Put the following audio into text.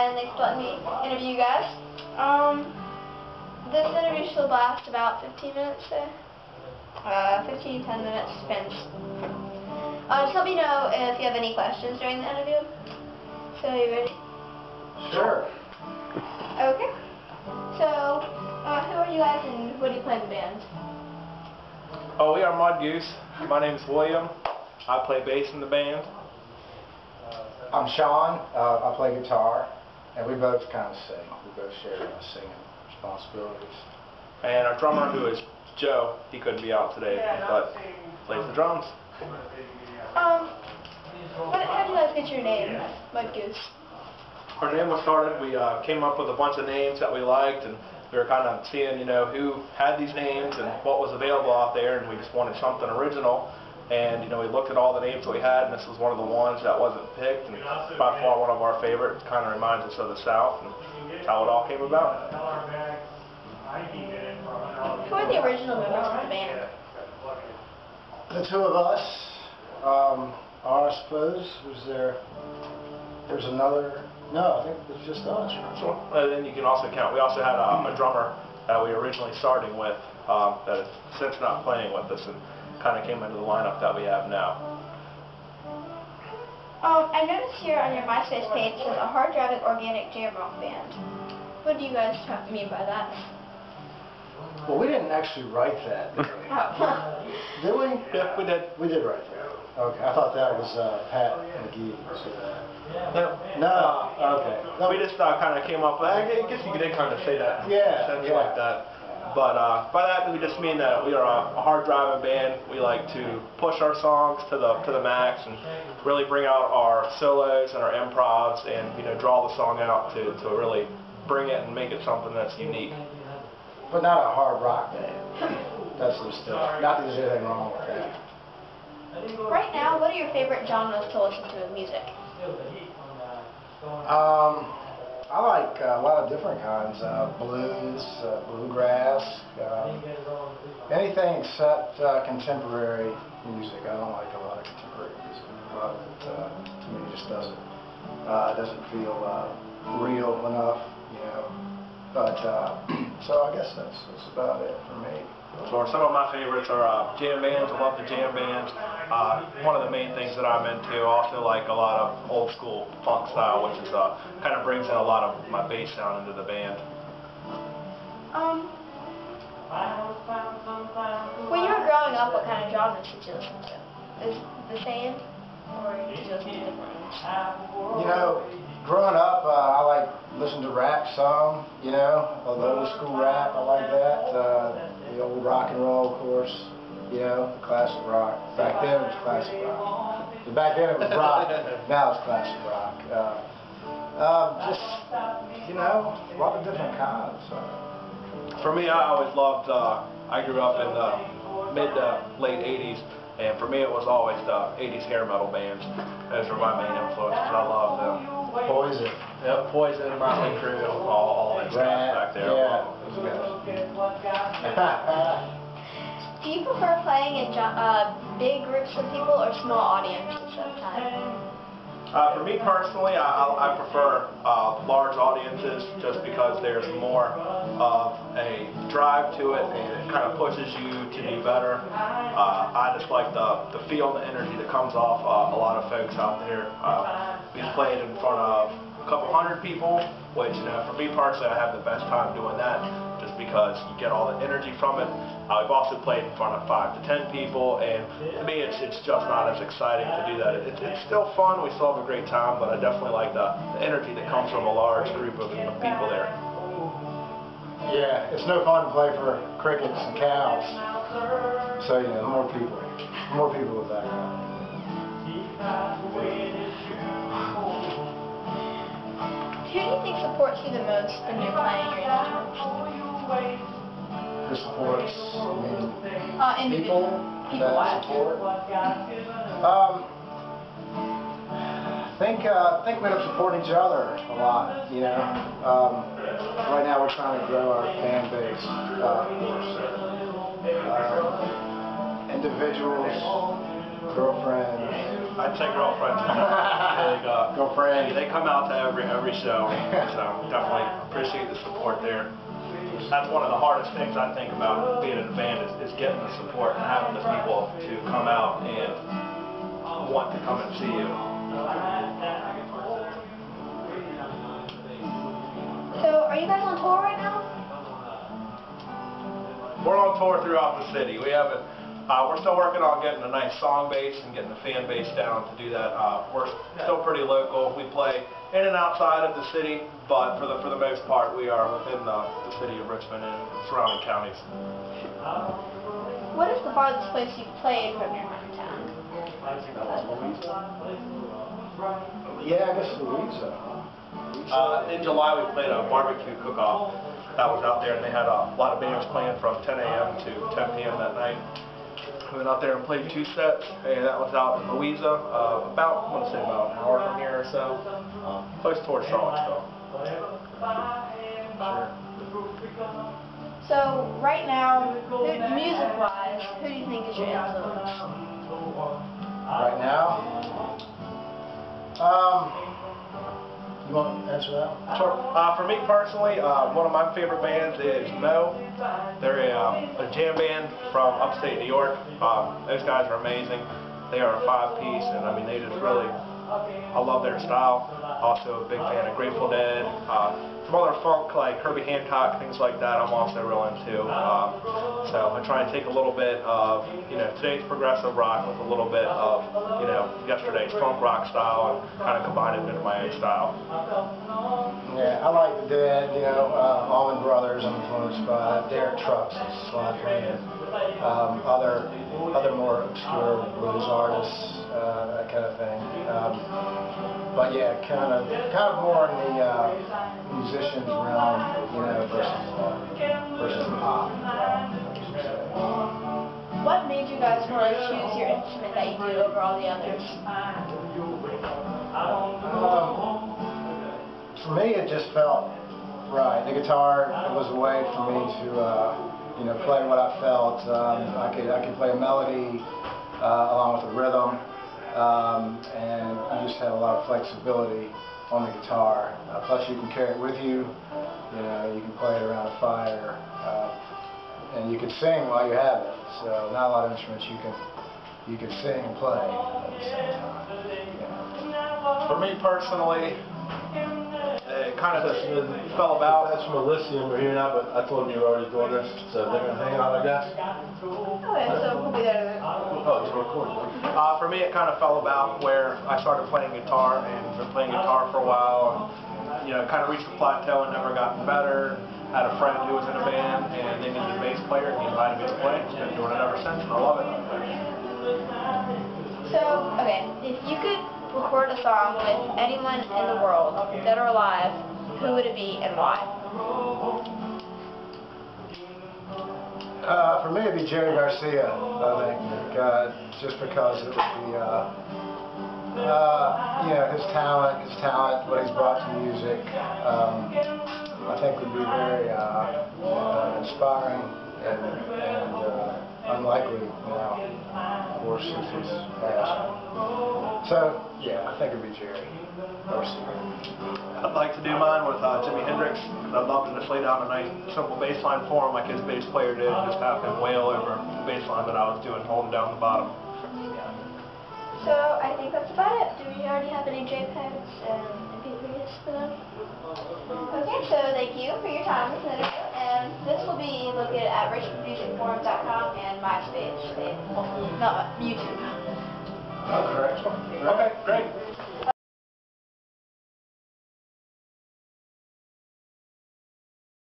and thanks for letting me interview you guys. This interview should last about 15 minutes, 15 to 10 minutes, depends. Just let me know if you have any questions during the interview. So, you ready? Sure. Okay. So, who are you guys and what do you play in the band? Oh, we are MuddGoose. My name is William. I play bass in the band. I'm Sean. I play guitar, and we both kind of sing. We both share singing responsibilities. And our drummer, who is Joe, he couldn't be out today, but plays the drums. How did you guys get your name, MuddGoose? Our name was started, we came up with a bunch of names that we liked, and we were kind of seeing, who had these names and what was available out there, and we just wanted something original. And, we looked at all the names that we had, and this was one of the ones that wasn't picked, and by far one of our favorites. Kind of reminds us of the South, and that's how it all came about. Who are the original members of the band? The two of us I suppose. There's another? No, I think it's just us. Sure. And then you can also count, we also had a drummer that we were originally starting with that is since not playing with us, and kind of came into the lineup that we have now. I noticed here on your MySpace page it says a hard-driving organic jam rock band. What do you guys mean by that? Well, we didn't actually write that, did we? Oh. Did we? Yeah, we did. We did write that. Okay, I thought that was Pat McGee. No. Okay. No. We just kind of came up with, I guess you did kind of say that. Yeah. Like that. But by that we just mean that we are a hard-driving band. We like to push our songs to the max and really bring out our solos and our improvs and draw the song out to really bring it and make it something that's unique. But not a hard rock band. That's just not that there's anything wrong with that. Right now, what are your favorite genres to listen to in music? I like a lot of different kinds, blues, bluegrass, anything except contemporary music. I don't like a lot of contemporary music. A lot of it, to me, just doesn't feel real enough, But so I guess that's about it for me. So some of my favorites are jam bands. I love the jam bands. One of the main things that I'm into, I also like a lot of old school funk style, which is kind of brings in a lot of my bass sound into the band. When you were growing up, what kind of genres did you listen to? Is it the same, or did you listen to different ones? Growing up, I like listen to rap some, the old school rap, I like that. The old rock and roll, of course, classic rock. Back then it was classic rock. Back then it was rock, now it's classic rock. Just, a lot of different kinds. For me, I always loved, I grew up in the mid to late 80s, and for me it was always the 80s hair metal bands. Those were my main influences. I loved them. Poison. Yep, Poison, Motley Crue, all that stuff back there. Yeah. Do you prefer playing in big groups of people or small audiences sometimes? For me personally, I prefer large audiences just because there's more of a drive to it and it kind of pushes you to do better. I just like the feel and the energy that comes off a lot of folks out there. We've played in front of a couple hundred people, which for me personally, I have the best time doing that just because you get all the energy from it. We've also played in front of 5 to 10 people, and to me it's just not as exciting to do that. It's still fun, we still have a great time, but I definitely like the energy that comes from a large group of people there. Yeah, it's no fun to play for crickets and cows. So, more people with that. Who do you think supports you the most when you're playing your instruments? Who supports, people that support? I think we end up supporting each other a lot, Right now we're trying to grow our fan base. Individuals, girlfriends, I'd say girlfriends. They, Girlfriend. they come out to every show, so definitely appreciate the support there. That's one of the hardest things I think about being in a band is getting the support and having the people to come out and want to come and see you. So, are you guys on tour right now? We're on tour throughout the city. We haven't. We're still working on getting a nice song base and getting the fan base down to do that. We're still pretty local. We play in and outside of the city, but for the most part, we are within the city of Richmond and surrounding counties. What is the farthest place you've played from your hometown? Yeah, I guess Louisa. In July, we played a barbecue cook-off that was out there, and they had a lot of bands playing from 10 a.m. to 10 p.m. that night. We went out there and played 2 sets, and that was out in Louisa, about, I want to say about an hour from here or so, close towards Charlottesville. Sure. So, right now, music-wise, who do you think is your influence? Right now? You want to answer that one? Sure. For me personally, one of my favorite bands is Mo. They're a jam band from upstate New York. Those guys are amazing. They are a 5-piece, and I mean they just really, I love their style. Also a big fan of Grateful Dead. Some other funk like Herbie Hancock, things like that I'm also real into. So I try and take a little bit of, today's progressive rock with a little bit of, yesterday's funk rock style and kind of combine it into my own style. Yeah, I like the Dead, Allman Brothers. I'm influenced by Derek Trucks, Slide Hand, other more obscure blues artists, that kind of thing. But yeah, kind of more in the musicians realm, versus pop. What made you guys want to choose your instrument that you do over all the others? For me, it just felt right. The guitar, it was a way for me to, play what I felt. I could play a melody along with the rhythm, and you just had a lot of flexibility on the guitar. Plus, you can carry it with you. You can play it around a fire, and you can sing while you have it. So, not a lot of instruments you can sing and play at the same time. Yeah. For me personally, it kind of just fell about. That's from Elysium. We're here now, but I told them you were already doing this, so they're going to hang out, I guess. Okay, so we'll be there. Oh, it's recording. For me, it kind of fell about where I started playing guitar and been playing guitar for a while, and kind of reached a plateau and never gotten better. I had a friend who was in a band, and they needed a bass player, and he invited me to play. I've been doing it ever since, and I love it. So, okay, if you could record a song with anyone in the world, dead or alive, who would it be and why? For me, it'd be Jerry Garcia, I think, just because it would be, his talent, what he's brought to music, I think would be very inspiring and unlikely, of course, since he's passed. So, yeah, I think it'd be Jerry Garcia. I'd like to do mine with Jimi Hendrix. I'd love to just lay down a nice, simple bass line for him like his bass player did, and just have him wail over the bass line that I was doing, holding down the bottom. So, I think that's about it. Do we already have any JPEGs and MP3s for them? Okay, so thank you for your time this interview, and this will be located at richmondmusicforum.com and MySpace, not YouTube. Oh, correct. Okay, great.